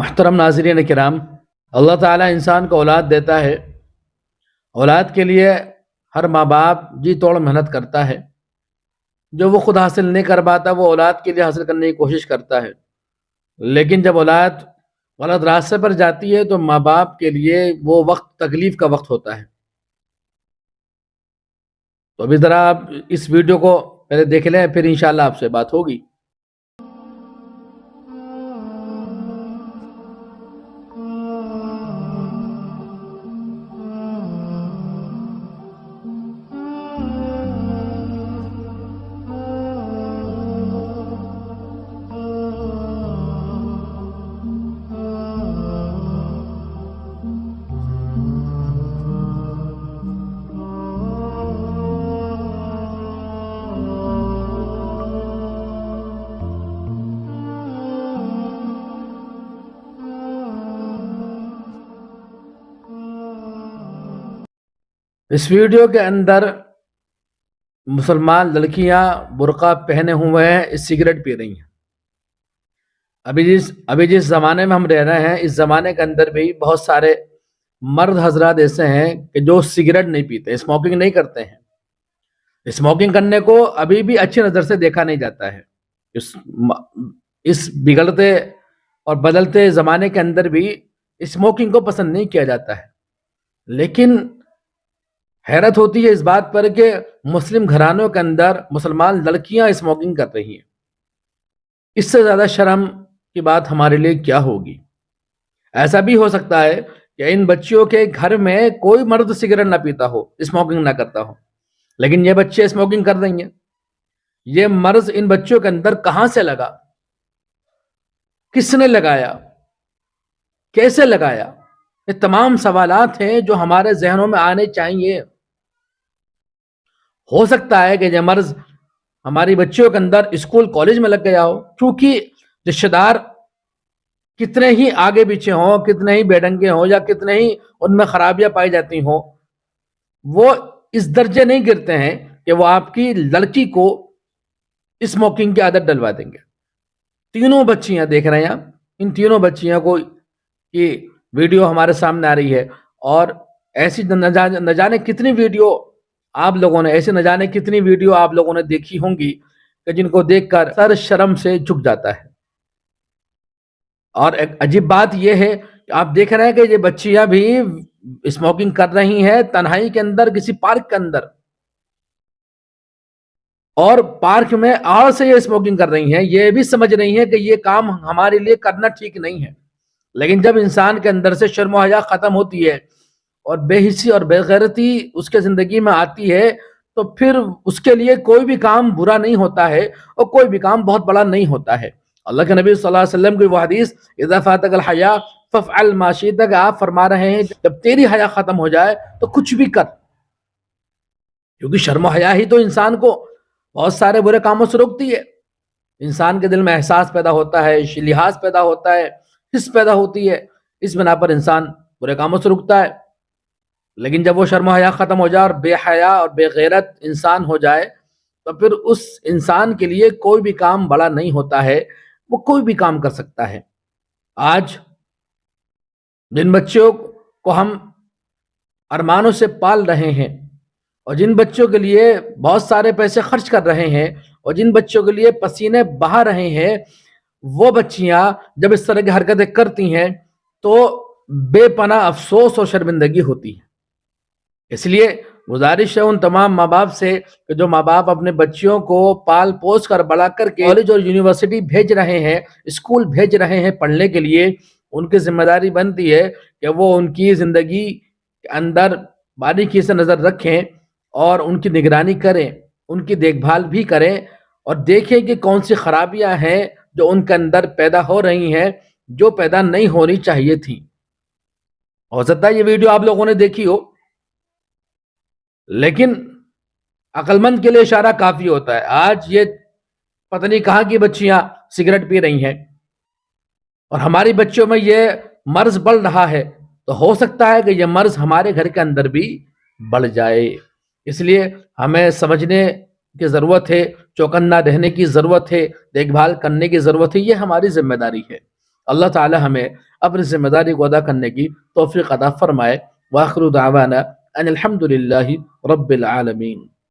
محترم ناظرین کرام، اللہ تعالیٰ انسان کو اولاد دیتا ہے۔ اولاد کے لیے ہر ماں باپ جی توڑ محنت کرتا ہے۔ جو وہ خود حاصل نہیں کر پاتا وہ اولاد کے لیے حاصل کرنے کی کوشش کرتا ہے، لیکن جب اولاد غلط راستے پر جاتی ہے تو ماں باپ کے لیے وہ وقت تکلیف کا وقت ہوتا ہے۔ تو ابھی ذرا آپ اس ویڈیو کو پہلے دیکھ لیں، پھر انشاءاللہ آپ سے بات ہوگی۔ اس ویڈیو کے اندر مسلمان لڑکیاں برقع پہنے ہوئے ہیں، سگریٹ پی رہی ہیں۔ ابھی جس زمانے میں ہم رہ رہے ہیں، اس زمانے کے اندر بھی بہت سارے مرد حضرات ایسے ہیں کہ جو سگریٹ نہیں پیتے، اسموکنگ نہیں کرتے ہیں۔ اسموکنگ کرنے کو ابھی بھی اچھی نظر سے دیکھا نہیں جاتا ہے۔ اس بگڑتے اور بدلتے زمانے کے اندر بھی اسموکنگ کو پسند نہیں کیا جاتا ہے، لیکن حیرت ہوتی ہے اس بات پر کہ مسلم گھرانوں کے اندر مسلمان لڑکیاں اسموکنگ کر رہی ہیں۔ اس سے زیادہ شرم کی بات ہمارے لیے کیا ہوگی؟ ایسا بھی ہو سکتا ہے کہ ان بچیوں کے گھر میں کوئی مرد سگریٹ نہ پیتا ہو، اسموکنگ نہ کرتا ہو، لیکن یہ بچے اسموکنگ کر رہی ہیں۔ یہ مرض ان بچوں کے اندر کہاں سے لگا؟ کس نے لگایا؟ کیسے لگایا؟ یہ تمام سوالات ہیں جو ہمارے ذہنوں میں آنے چاہیے۔ ہو سکتا ہے کہ یہ مرض ہماری بچیوں کے اندر اسکول کالج میں لگ گیا ہو، کیونکہ رشتہ دار کتنے ہی آگے پیچھے ہوں، کتنے ہی بے ڈنگے ہوں، یا کتنے ہی ان میں خرابیاں پائی جاتی ہوں، وہ اس درجے نہیں گرتے ہیں کہ وہ آپ کی لڑکی کو اسموکنگ کی عادت ڈلوا دیں گے۔ تینوں بچیاں دیکھ رہے ہیں آپ، ان تینوں بچیاں کو یہ ویڈیو ہمارے سامنے آ رہی ہے، اور ایسی نہ جانے کتنی ویڈیو آپ لوگوں نے دیکھی ہوں گی کہ جن کو دیکھ کر سر شرم سے جھک جاتا ہے۔ اور ایک عجیب بات یہ ہے کہ آپ دیکھ رہے ہیں کہ یہ بچیاں بھی اسموکنگ کر رہی ہیں تنہائی کے اندر، کسی پارک کے اندر، اور پارک میں آڑ سے یہ اسموکنگ کر رہی ہیں۔ یہ بھی سمجھ رہی ہیں کہ یہ کام ہمارے لیے کرنا ٹھیک نہیں ہے، لیکن جب انسان کے اندر سے شرم و حیا ختم ہوتی ہے اور بے حسی اور بے غیرتی اس کے زندگی میں آتی ہے، تو پھر اس کے لیے کوئی بھی کام برا نہیں ہوتا ہے، اور کوئی بھی کام بہت بڑا نہیں ہوتا ہے۔ اللہ کے نبی صلی اللہ علیہ وسلم کی وہ حدیث اذا فاتک الحیا فافعل ما شئت، کہ آپ فرما رہے ہیں جب تیری حیا ختم ہو جائے تو کچھ بھی کر، کیونکہ شرم و حیا ہی تو انسان کو بہت سارے برے کاموں سے روکتی ہے۔ انسان کے دل میں احساس پیدا ہوتا ہے، لحاظ پیدا ہوتا ہے، حس پیدا ہوتی ہے، اس بنا پر انسان برے کاموں سے رکتا ہے۔ لیکن جب وہ شرم و حیا ختم ہو جائے اور بے حیا اور بے غیرت انسان ہو جائے، تو پھر اس انسان کے لیے کوئی بھی کام بڑا نہیں ہوتا ہے، وہ کوئی بھی کام کر سکتا ہے۔ آج جن بچوں کو ہم ارمانوں سے پال رہے ہیں، اور جن بچوں کے لیے بہت سارے پیسے خرچ کر رہے ہیں، اور جن بچوں کے لیے پسینے بہا رہے ہیں، وہ بچیاں جب اس طرح کی حرکتیں کرتی ہیں تو بے پناہ افسوس اور شرمندگی ہوتی ہے۔ اس لیے گزارش ہے ان تمام ماں باپ سے کہ جو ماں باپ اپنے بچیوں کو پال پوس کر بڑا کر کے کالج اور یونیورسٹی بھیج رہے ہیں، اسکول بھیج رہے ہیں پڑھنے کے لیے، ان کی ذمہ داری بنتی ہے کہ وہ ان کی زندگی کے اندر باریکی سے نظر رکھیں اور ان کی نگرانی کریں، ان کی دیکھ بھال بھی کریں، اور دیکھیں کہ کون سی خرابیاں ہیں جو ان کے اندر پیدا ہو رہی ہیں، جو پیدا نہیں ہونی چاہیے تھی۔ ہو سکتا ہے یہ ویڈیو آپ لوگوں نے دیکھی ہو، لیکن عقل مند کے لیے اشارہ کافی ہوتا ہے۔ آج یہ پتہ نہیں کہاں کی بچیاں سگریٹ پی رہی ہیں، اور ہماری بچیوں میں یہ مرض بڑھ رہا ہے، تو ہو سکتا ہے کہ یہ مرض ہمارے گھر کے اندر بھی بڑھ جائے۔ اس لیے ہمیں سمجھنے کی ضرورت ہے، چوکنا رہنے کی ضرورت ہے، دیکھ بھال کرنے کی ضرورت ہے، یہ ہماری ذمہ داری ہے۔ اللہ تعالی ہمیں اپنی ذمہ داری کو ادا کرنے کی توفیق عطا فرمائے۔ وآخر دعوانا ان الحمد للہ رب العالمین۔